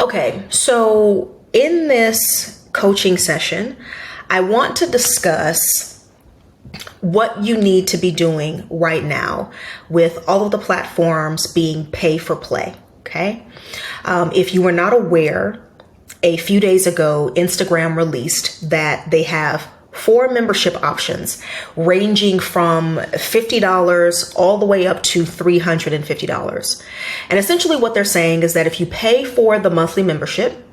Okay, so in this coaching session, I want to discuss what you need to be doing right now with all of the platforms being pay for play. Okay. If you were not aware, a few days ago, Instagram released that they have 4 membership options ranging from $50 all the way up to $350. And essentially what they're saying is that if you pay for the monthly membership,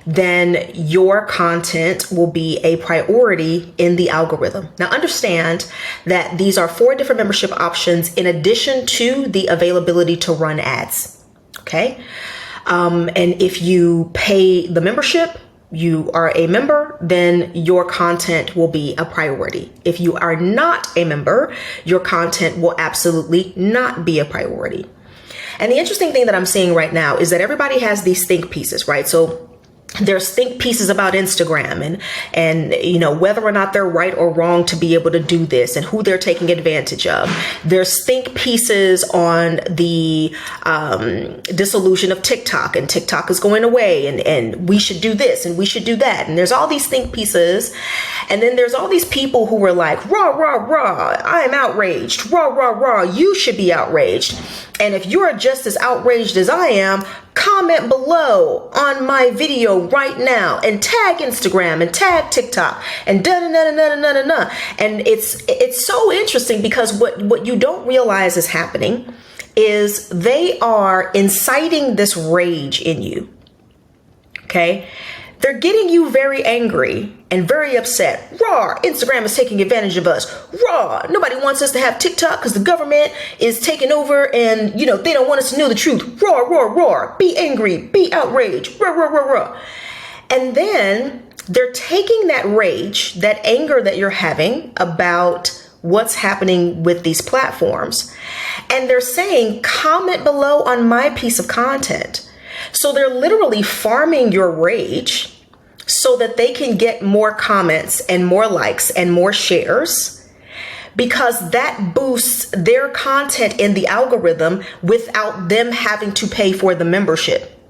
then your content will be a priority in the algorithm. Now understand that these are 4 different membership options in addition to the availability to run ads. Okay. And if you pay the membership, you are a member, then your content will be a priority. If you are not a member, your content will absolutely not be a priority. And the interesting thing that I'm seeing right now is that everybody has these think pieces, right? So there's think pieces about Instagram and you know, whether or not they're right or wrong to be able to do this and who they're taking advantage of. There's think pieces on the dissolution of TikTok, and TikTok is going away, and we should do this and we should do that. And there's all these think pieces. And then there's all these people who were like, rah, rah, rah, I'm outraged. Rah, rah, rah, you should be outraged. And if you're just as outraged as I am, comment below on my video right now and tag Instagram and tag TikTok and da-da-da-da-da-da-da. And it's so interesting because what you don't realize is happening is they are inciting this rage in you. Okay? They're getting you very angry and very upset. Raw, Instagram is taking advantage of us. Raw, nobody wants us to have TikTok because the government is taking over and, you know, they don't want us to know the truth. Raw, raw, raw. Be angry, be outraged. Raw, raw, raw, raw. And then they're taking that rage, that anger that you're having about what's happening with these platforms, and they're saying, comment below on my piece of content. So they're literally farming your rage so that they can get more comments and more likes and more shares, because that boosts their content in the algorithm without them having to pay for the membership.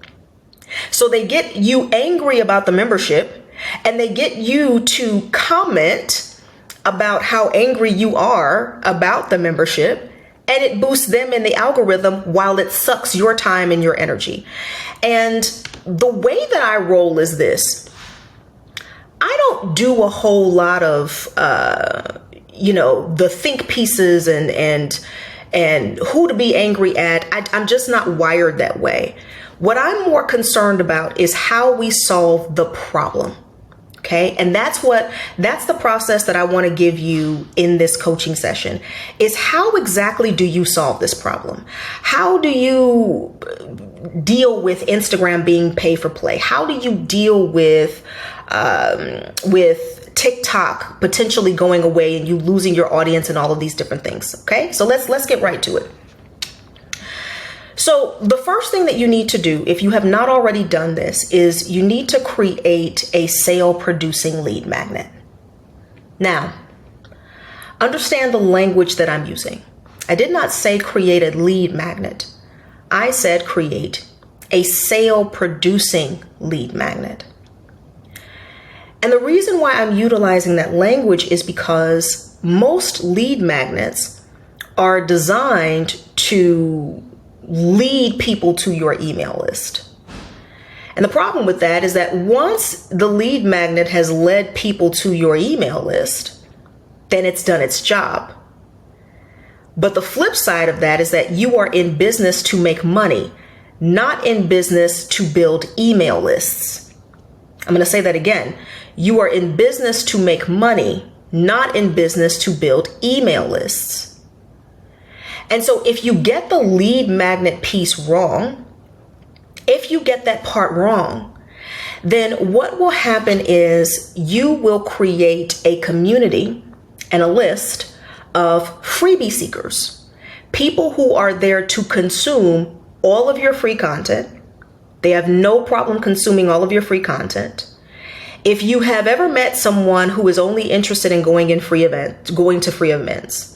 So they get you angry about the membership and they get you to comment about how angry you are about the membership, and it boosts them in the algorithm while it sucks your time and your energy. And the way that I roll is this. I don't do a whole lot of, the think pieces and who to be angry at. I'm just not wired that way. What I'm more concerned about is how we solve the problem. Okay. And that's the process that I want to give you in this coaching session is how exactly do you solve this problem? How do you deal with Instagram being pay for play? How do you deal with TikTok potentially going away and you losing your audience and all of these different things? Okay. So let's get right to it. So the first thing that you need to do, if you have not already done this, is you need to create a sale producing lead magnet. Now, understand the language that I'm using. I did not say create a lead magnet. I said create a sale producing lead magnet. And the reason why I'm utilizing that language is because most lead magnets are designed to lead people to your email list. And the problem with that is that once the lead magnet has led people to your email list, then it's done its job. But the flip side of that is that you are in business to make money, not in business to build email lists. I'm going to say that again. You are in business to make money, not in business to build email lists. And so if you get the lead magnet piece wrong, if you get that part wrong, then what will happen is you will create a community and a list of freebie seekers, people who are there to consume all of your free content. They have no problem consuming all of your free content. If you have ever met someone who is only interested in going to free events,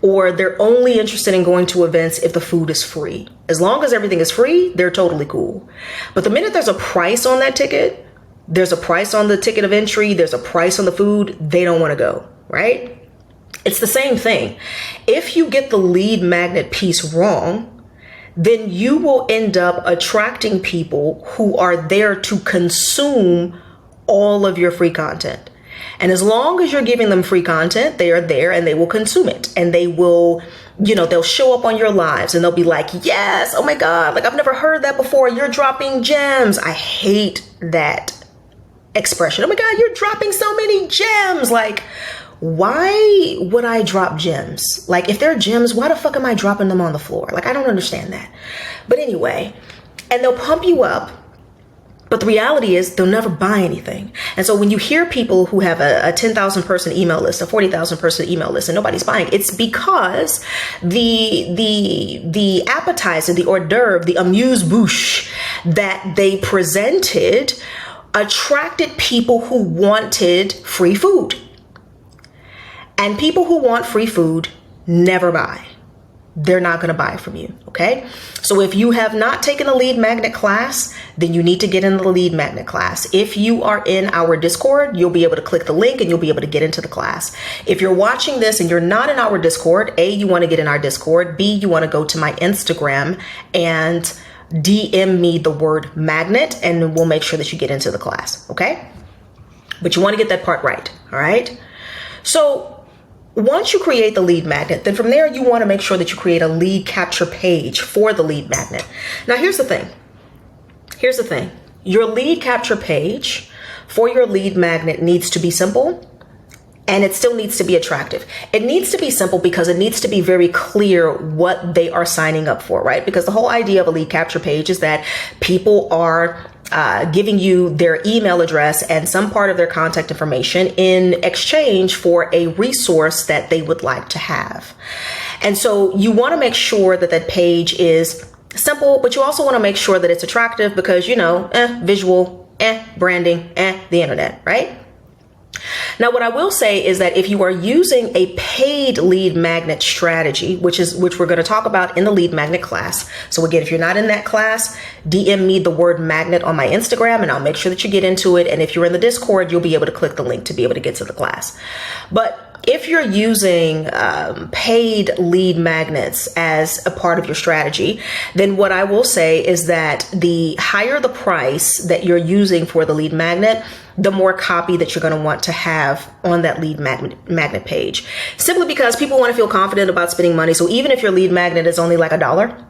or they're only interested in going to events if the food is free. As long as everything is free, they're totally cool. But the minute there's a price on that ticket, there's a price on the ticket of entry, there's a price on the food, they don't want to go, right? It's the same thing. If you get the lead magnet piece wrong, then you will end up attracting people who are there to consume all of your free content. And as long as you're giving them free content, they are there and they will consume it. And they will, they'll show up on your lives and they'll be like, yes, oh my God, like I've never heard that before. You're dropping gems. I hate that expression. Oh my God, you're dropping so many gems. Like, why would I drop gems? Like, if they're gems, why the fuck am I dropping them on the floor? Like, I don't understand that. But anyway, and they'll pump you up. But the reality is they'll never buy anything. And so when you hear people who have a 10,000 person email list, a 40,000 person email list, and nobody's buying, it's because the appetizer, the hors d'oeuvre, the amuse-bouche that they presented attracted people who wanted free food. And people who want free food never buy. They're not going to buy from you. Okay. So if you have not taken a lead magnet class, then you need to get in the lead magnet class. If you are in our Discord, you'll be able to click the link and you'll be able to get into the class. If you're watching this and you're not in our Discord, A, you want to get in our Discord. B, you want to go to my Instagram and DM me the word magnet and we'll make sure that you get into the class. Okay. But you want to get that part right. All right. So once you create the lead magnet, then from there, you want to make sure that you create a lead capture page for the lead magnet. Now, here's the thing. Your lead capture page for your lead magnet needs to be simple and it still needs to be attractive. It needs to be simple because it needs to be very clear what they are signing up for, right? Because the whole idea of a lead capture page is that people are giving you their email address and some part of their contact information in exchange for a resource that they would like to have. And so you want to make sure that that page is simple, but you also want to make sure that it's attractive because, visual, branding, the internet, right? Now, what I will say is that if you are using a paid lead magnet strategy, which we're going to talk about in the lead magnet class. So again, if you're not in that class, DM me the word magnet on my Instagram and I'll make sure that you get into it. And if you're in the Discord, you'll be able to click the link to be able to get to the class. But if you're using paid lead magnets as a part of your strategy, then what I will say is that the higher the price that you're using for the lead magnet, the more copy that you're going to want to have on that lead magnet page. Simply because people want to feel confident about spending money. So even if your lead magnet is only like $1,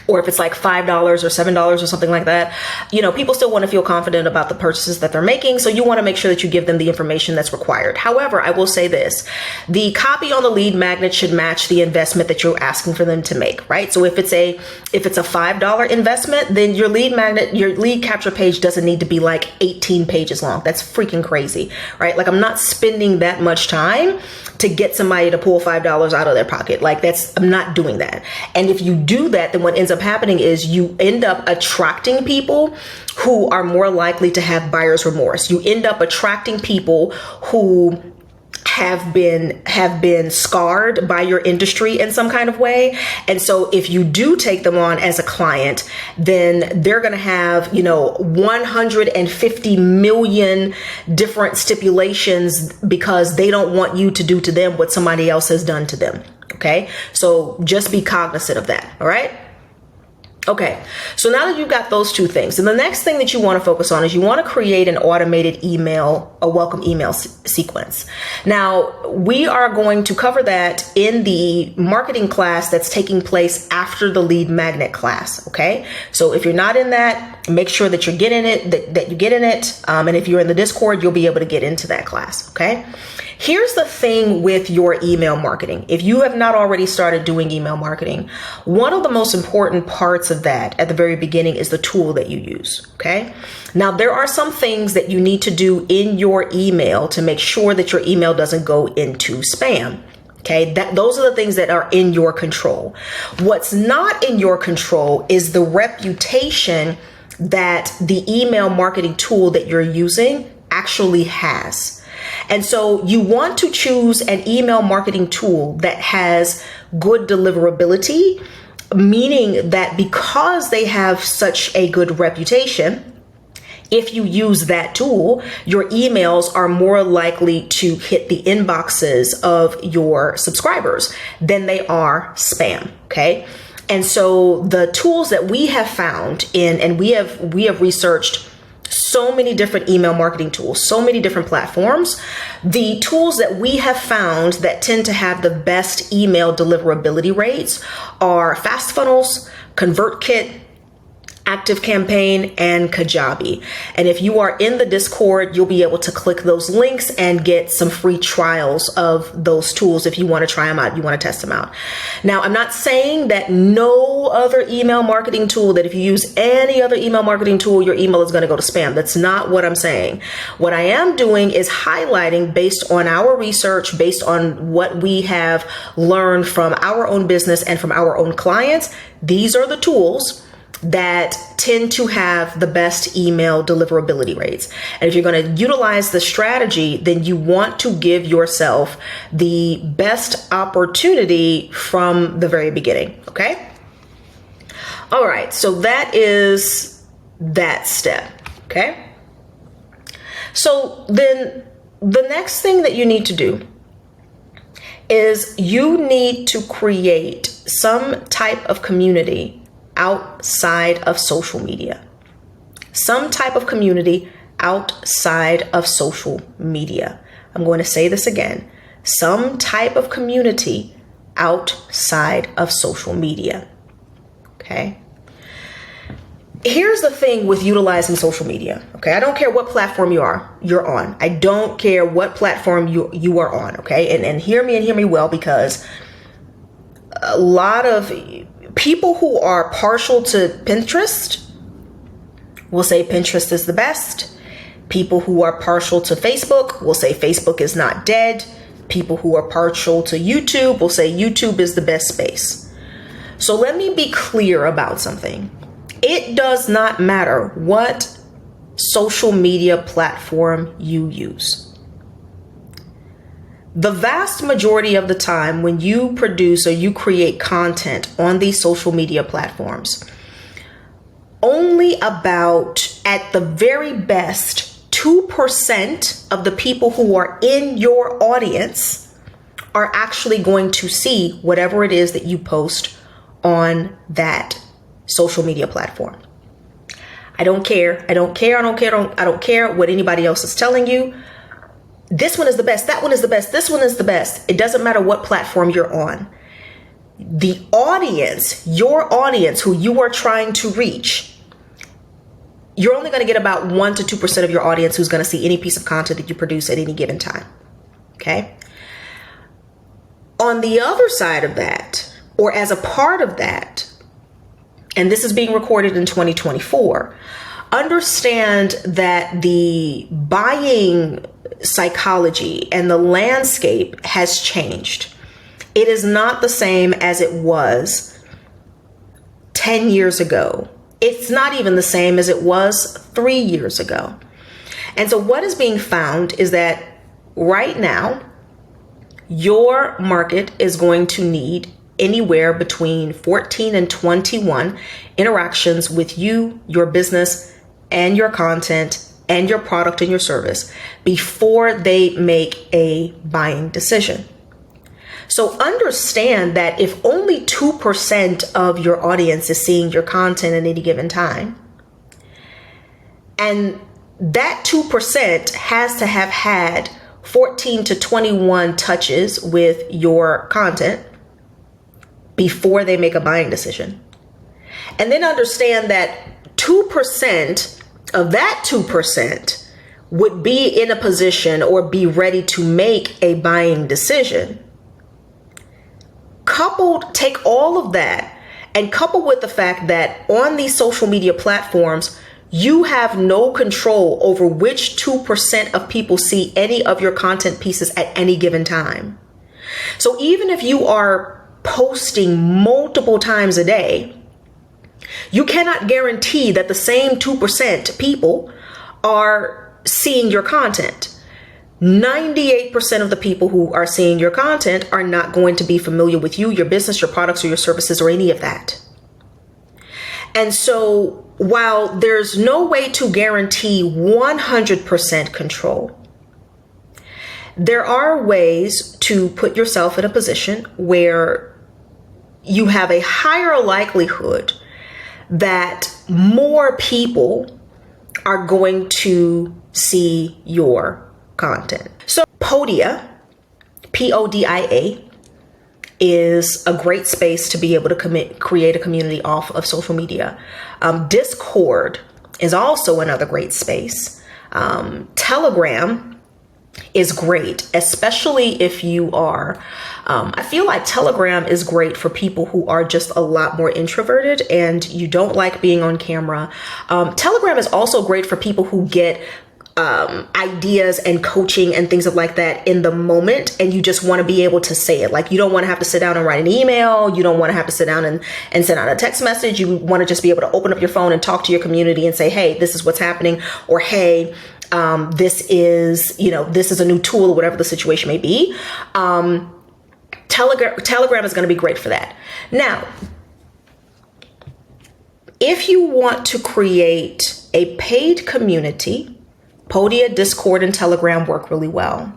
or if it's like $5 or $7 or something like that, people still want to feel confident about the purchases that they're making. So you want to make sure that you give them the information that's required. However, I will say this, the copy on the lead magnet should match the investment that you're asking for them to make, right? So if it's a $5 investment, then your lead capture page doesn't need to be like 18 pages long. That's freaking crazy, right? Like I'm not spending that much time to get somebody to pull $5 out of their pocket. I'm not doing that. And if you do that, then what ends up happening is you end up attracting people who are more likely to have buyer's remorse. You end up attracting people who have been scarred by your industry in some kind of way. And so if you do take them on as a client, then they're going to have, 150 million different stipulations because they don't want you to do to them what somebody else has done to them. Okay. So just be cognizant of that. All right. Okay, so now that you've got those two things, and the next thing that you want to focus on is you want to create an automated email, a welcome email sequence. Now, we are going to cover that in the marketing class that's taking place after the lead magnet class. Okay, so if you're not in that, make sure that you're getting it, that you get in it. And if you're in the Discord, you'll be able to get into that class. Okay. Here's the thing with your email marketing. If you have not already started doing email marketing, one of the most important parts of that at the very beginning is the tool that you use. Okay. Now, there are some things that you need to do in your email to make sure that your email doesn't go into spam. Okay, those are the things that are in your control. What's not in your control is the reputation that the email marketing tool that you're using actually has. And so you want to choose an email marketing tool that has good deliverability, meaning that because they have such a good reputation, if you use that tool, your emails are more likely to hit the inboxes of your subscribers than they are spam. Okay. And so the tools that we have found and we have researched so many different email marketing tools, so many different platforms. The tools that we have found that tend to have the best email deliverability rates are FastFunnels, ConvertKit, ActiveCampaign, and Kajabi. And if you are in the Discord, you'll be able to click those links and get some free trials of those tools if you want to try them out, you want to test them out. Now, I'm not saying that no other email marketing tool, that if you use any other email marketing tool, your email is going to go to spam. That's not what I'm saying. What I am doing is highlighting, based on our research, based on what we have learned from our own business and from our own clients, these are the tools that tend to have the best email deliverability rates. And if you're going to utilize the strategy, then you want to give yourself the best opportunity from the very beginning. Okay. All right. So that is that step. Okay. So then the next thing that you need to do is you need to create some type of community outside of social media. Some type of community outside of social media. I'm going to say this again. Some type of community outside of social media. Okay. Here's the thing with utilizing social media. Okay. I don't care what platform you're on. I don't care what platform you are on. Okay. And hear me well, because a lot of people who are partial to Pinterest will say Pinterest is the best. People who are partial to Facebook will say Facebook is not dead. People who are partial to YouTube will say YouTube is the best space. So let me be clear about something. It does not matter what social media platform you use. The vast majority of the time when you produce or you create content on these social media platforms, only about, at the very best, 2% of the people who are in your audience are actually going to see whatever it is that you post on that social media platform. I don't care what anybody else is telling you. This one is the best. That one is the best. This one is the best. It doesn't matter what platform you're on. The audience, your audience who you are trying to reach, you're only going to get about 1 to 2% of your audience who's going to see any piece of content that you produce at any given time. Okay. On the other side of that, or as a part of that, and this is being recorded in 2024, understand that the buying psychology and the landscape has changed. It is not the same as it was 10 years ago. It's not even the same as it was 3 years ago. And so what is being found is that right now, your market is going to need anywhere between 14 and 21 interactions with you, your business, and your content, and your product and your service before they make a buying decision. So understand that if only 2% of your audience is seeing your content at any given time, and that 2% has to have had 14 to 21 touches with your content before they make a buying decision. And then understand that 2% of that 2% would be in a position or be ready to make a buying decision. Take all of that and couple with the fact that on these social media platforms, you have no control over which 2% of people see any of your content pieces at any given time. So even if you are posting multiple times a day, you cannot guarantee that the same 2% people are seeing your content. 98% of the people who are seeing your content are not going to be familiar with you, your business, your products, or your services, or any of that. And so while there's no way to guarantee 100% control, there are ways to put yourself in a position where you have a higher likelihood that more people are going to see your content. So Podia, Podia, is a great space to be able to create a community off of social media. Discord is also another great space. Telegram is great, especially if you are, I feel like Telegram is great for people who are just a lot more introverted and you don't like being on camera. Telegram is also great for people who get ideas and coaching and things like that in the moment, and you just want to be able to say it. Like, you don't want to have to sit down and write an email. You don't want to have to sit down and send out a text message. You want to just be able to open up your phone and talk to your community and say, hey, this is what's happening, or hey, this is a new tool, or whatever the situation may be. Telegram is going to be great for that. Now, if you want to create a paid community, Podia, Discord, and Telegram work really well.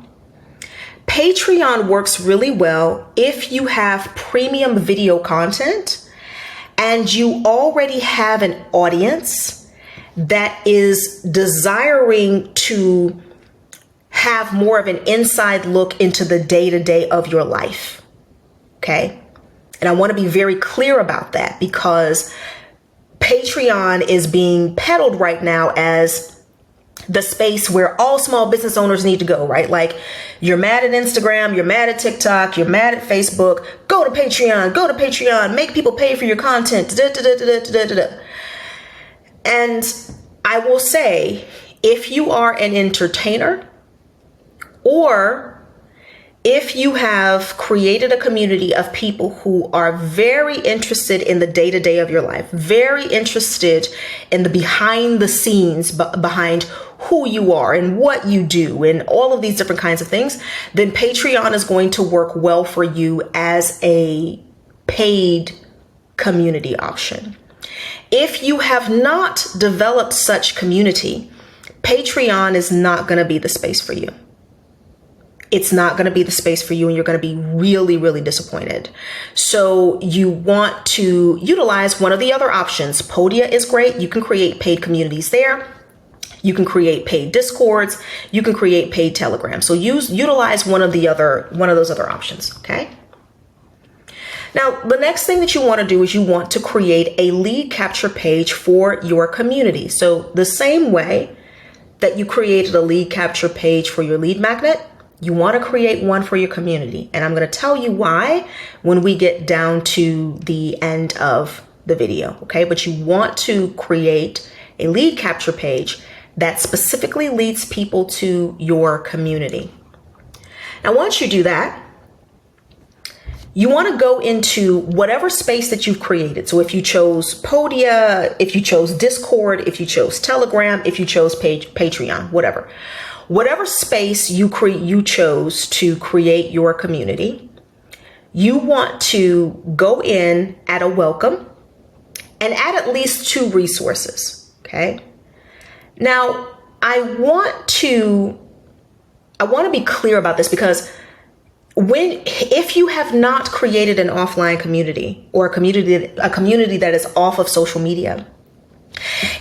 Patreon works really well if you have premium video content and you already have an audience that is desiring to have more of an inside look into the day-to-day of your life. Okay? And I want to be very clear about that, because Patreon is being peddled right now as the space where all small business owners need to go, right? Like, you're mad at Instagram, you're mad at TikTok, you're mad at Facebook, go to Patreon, make people pay for your content. And I will say, if you are an entertainer, or if you have created a community of people who are very interested in the day-to-day of your life, very interested in the behind the scenes behind who you are and what you do and all of these different kinds of things, then Patreon is going to work well for you as a paid community option. If you have not developed such community, Patreon is not going to be the space for you. It's not going to be the space for you, and you're going to be really, really disappointed. So you want to utilize one of the other options. Podia is great. You can create paid communities there. You can create paid Discords. You can create paid Telegram. So utilize one of those other options. Okay. Now, the next thing that you want to do is you want to create a lead capture page for your community. So the same way that you created a lead capture page for your lead magnet, you want to create one for your community. And I'm going to tell you why when we get down to the end of the video. Okay. But you want to create a lead capture page that specifically leads people to your community. Now, once you do that, you want to go into whatever space that you've created. So if you chose Podia, if you chose Discord, if you chose Telegram, if you chose Patreon, whatever space you chose to create your community, you want to go in at a welcome and add at least 2 resources. Okay. Now, I want to be clear about this, because if you have not created an offline community, or a community that is off of social media,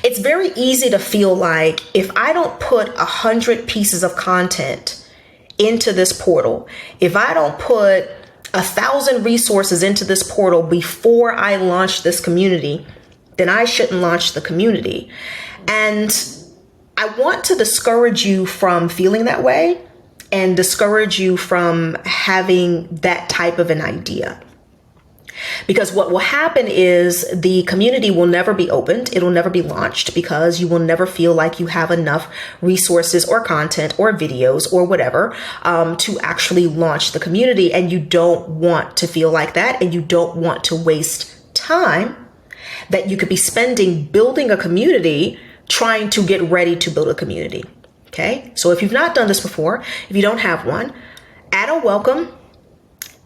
it's very easy to feel like, if I don't put 100 pieces of content into this portal, if I don't put 1,000 resources into this portal before I launch this community, then I shouldn't launch the community. And I want to discourage you from feeling that way, and discourage you from having that type of an idea. Because what will happen is the community will never be opened. It will never be launched, because you will never feel like you have enough resources or content or videos or whatever to actually launch the community. And you don't want to feel like that. And you don't want to waste time that you could be spending building a community, trying to get ready to build a community. Okay, so if you've not done this before, if you don't have one, add a welcome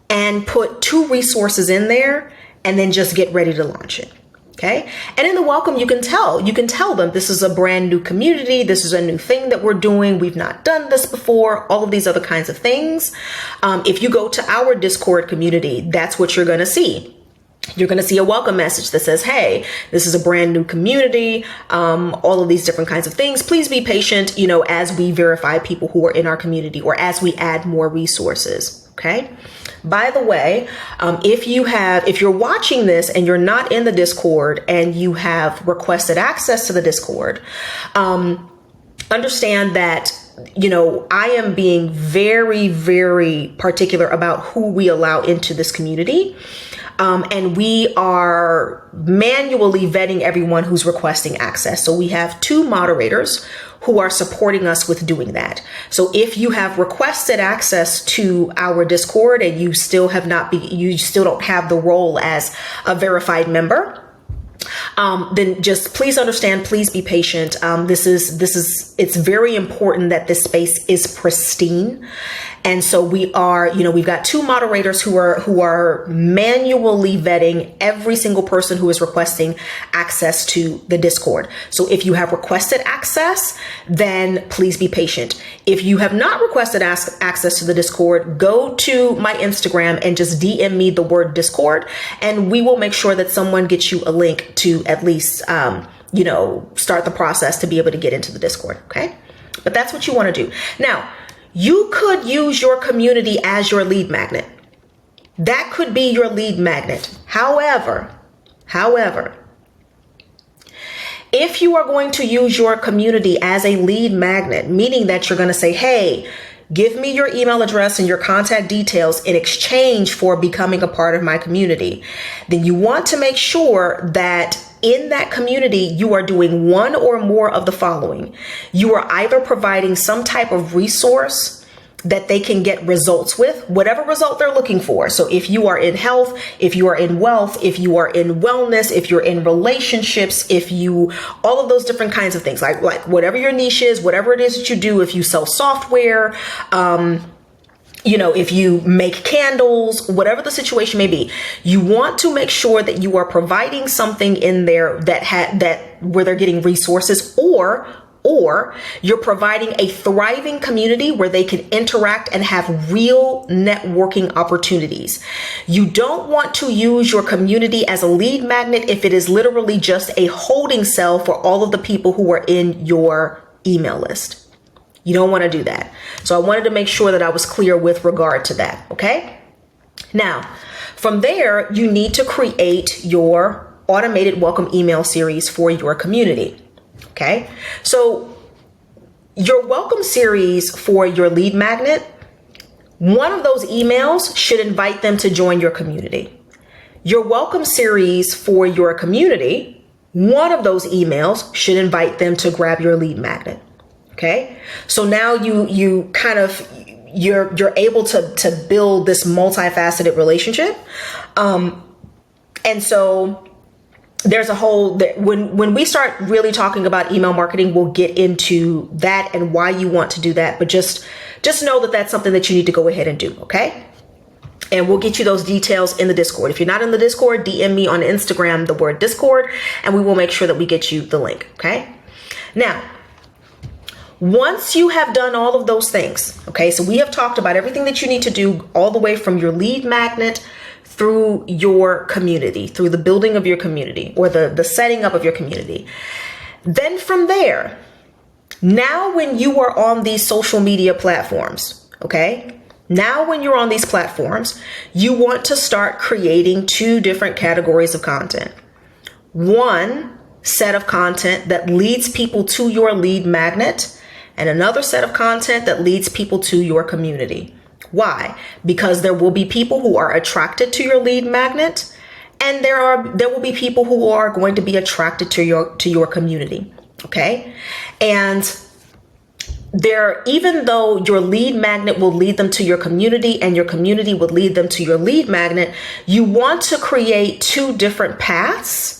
and put 2 resources in there and then just get ready to launch it. Okay. And in the welcome, you can tell them this is a brand new community. This is a new thing that we're doing. We've not done this before, all of these other kinds of things. If you go to our Discord community, that's what you're going to see. You're going to see a welcome message that says, hey, this is a brand new community, all of these different kinds of things. Please be patient, as we verify people who are in our community or as we add more resources. Okay. By the way, if you're watching this and you're not in the Discord and you have requested access to the Discord, understand that, I am being very, very particular about who we allow into this community. And we are manually vetting everyone who's requesting access. So we have 2 moderators who are supporting us with doing that. So if you have requested access to our Discord and you still don't have the role as a verified member, then just please understand, please be patient. It's very important that this space is pristine. And so we've got 2 moderators who are manually vetting every single person who is requesting access to the Discord. So if you have requested access, then please be patient. If you have not requested access to the Discord, go to my Instagram and just DM me the word Discord, and we will make sure that someone gets you a link to at least, start the process to be able to get into the Discord. Okay. But that's what you want to do. Now, you could use your community as your lead magnet. That could be your lead magnet. However, if you are going to use your community as a lead magnet, meaning that you're going to say, hey, give me your email address and your contact details in exchange for becoming a part of my community, then you want to make sure that in that community, you are doing one or more of the following. You are either providing some type of resource that they can get results with, whatever result they're looking for. So if you are in health, if you are in wealth, if you are in wellness, if you're in relationships, all of those different kinds of things, like whatever your niche is, whatever it is that you do, if you sell software, if you make candles, whatever the situation may be, you want to make sure that you are providing something in there where they're getting resources, or you're providing a thriving community where they can interact and have real networking opportunities. You don't want to use your community as a lead magnet if it is literally just a holding cell for all of the people who are in your email list. You don't want to do that. So I wanted to make sure that I was clear with regard to that. Okay. Now, from there, you need to create your automated welcome email series for your community. Okay. So your welcome series for your lead magnet, one of those emails should invite them to join your community. Your welcome series for your community, one of those emails should invite them to grab your lead magnet. Okay. So now you're able to build this multifaceted relationship. And so there's when we start really talking about email marketing, we'll get into that and why you want to do that. But just know that that's something that you need to go ahead and do. Okay. And we'll get you those details in the Discord. If you're not in the Discord, DM me on Instagram, the word Discord, and we will make sure that we get you the link. Okay. Now, once you have done all of those things, okay, so we have talked about everything that you need to do all the way from your lead magnet through your community, through the building of your community or the setting up of your community. Then from there, now when you are on these social media platforms, okay, now when you're on these platforms, you want to start creating 2 different categories of content. One set of content that leads people to your lead magnet, and another set of content that leads people to your community. Why? Because there will be people who are attracted to your lead magnet, and there will be people who are going to be attracted to your community. Okay? And even though your lead magnet will lead them to your community and your community will lead them to your lead magnet, you want to create 2 different paths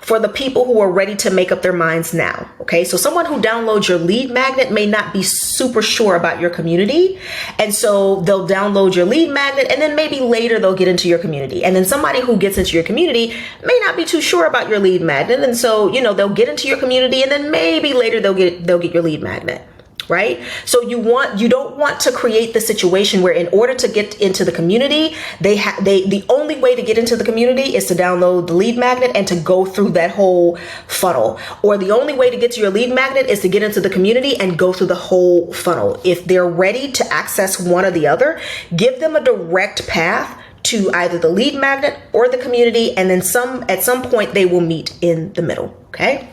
for the people who are ready to make up their minds now. Okay, so someone who downloads your lead magnet may not be super sure about your community. And so they'll download your lead magnet and then maybe later they'll get into your community. And then somebody who gets into your community may not be too sure about your lead magnet. And so, they'll get into your community and then maybe later they'll get your lead magnet. Right? So you don't want to create the situation where in order to get into the community, the only way to get into the community is to download the lead magnet and to go through that whole funnel. Or the only way to get to your lead magnet is to get into the community and go through the whole funnel. If they're ready to access one or the other, give them a direct path to either the lead magnet or the community, and then at some point they will meet in the middle. Okay?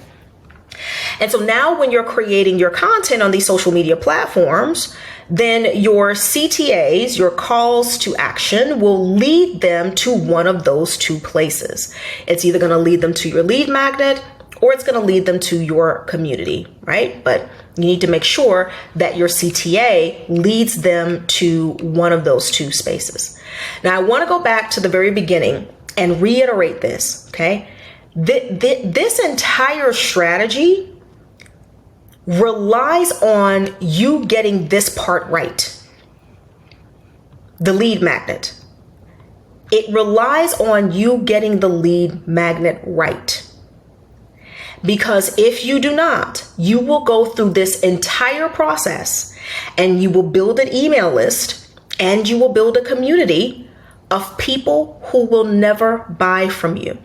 And so now when you're creating your content on these social media platforms, then your CTAs, your calls to action, will lead them to one of those two places. It's either going to lead them to your lead magnet or it's going to lead them to your community, right? But you need to make sure that your CTA leads them to one of those two spaces. Now, I want to go back to the very beginning and reiterate this, okay? This entire strategy relies on you getting this part right. The lead magnet. It relies on you getting the lead magnet right. Because if you do not, you will go through this entire process and you will build an email list and you will build a community of people who will never buy from you.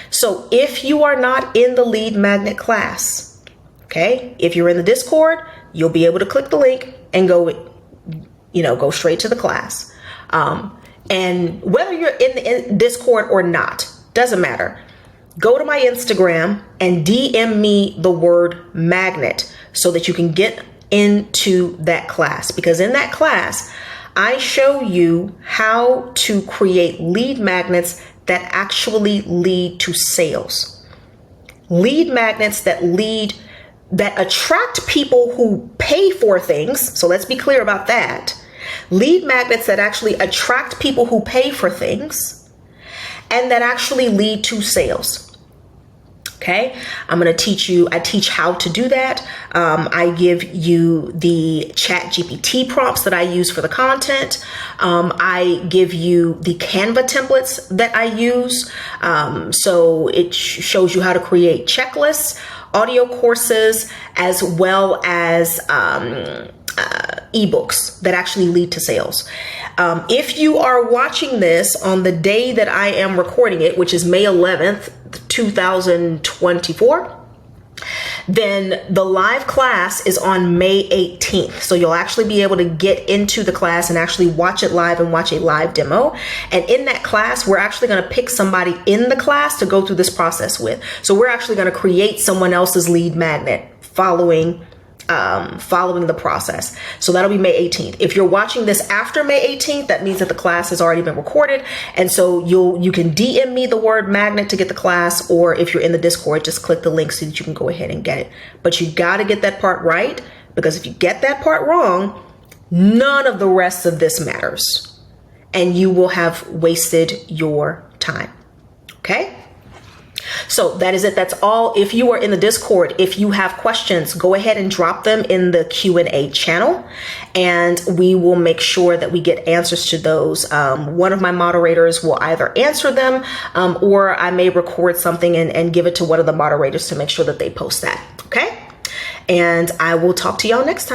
So if you are not in the lead magnet class, okay, if you're in the Discord, you'll be able to click the link and go straight to the class. And whether you're in Discord or not, doesn't matter. Go to my Instagram and DM me the word magnet so that you can get into that class. Because in that class, I show you how to create lead magnets that actually lead to sales. Lead magnets that attract people who pay for things. So let's be clear about that. Lead magnets that actually attract people who pay for things and that actually lead to sales. Okay, I teach how to do that. I give you the ChatGPT prompts that I use for the content. I give you the Canva templates that I use. So it shows you how to create checklists, audio courses, as well as ebooks that actually lead to sales. If you are watching this on the day that I am recording it, which is May 11th, 2024, then the live class is on May 18th. So you'll actually be able to get into the class and actually watch it live and watch a live demo. And in that class, we're actually going to pick somebody in the class to go through this process with. So we're actually going to create someone else's lead magnet following the process. So that'll be May 18th. If you're watching this after May 18th, that means that the class has already been recorded. And so you can DM me the word magnet to get the class, or if you're in the Discord, just click the link so that you can go ahead and get it. But you got to get that part right, because if you get that part wrong, none of the rest of this matters and you will have wasted your time. Okay? So that is it. That's all. If you are in the Discord, if you have questions, go ahead and drop them in the Q&A channel and we will make sure that we get answers to those. One of my moderators will either answer them or I may record something and give it to one of the moderators to make sure that they post that. Okay. And I will talk to y'all next time.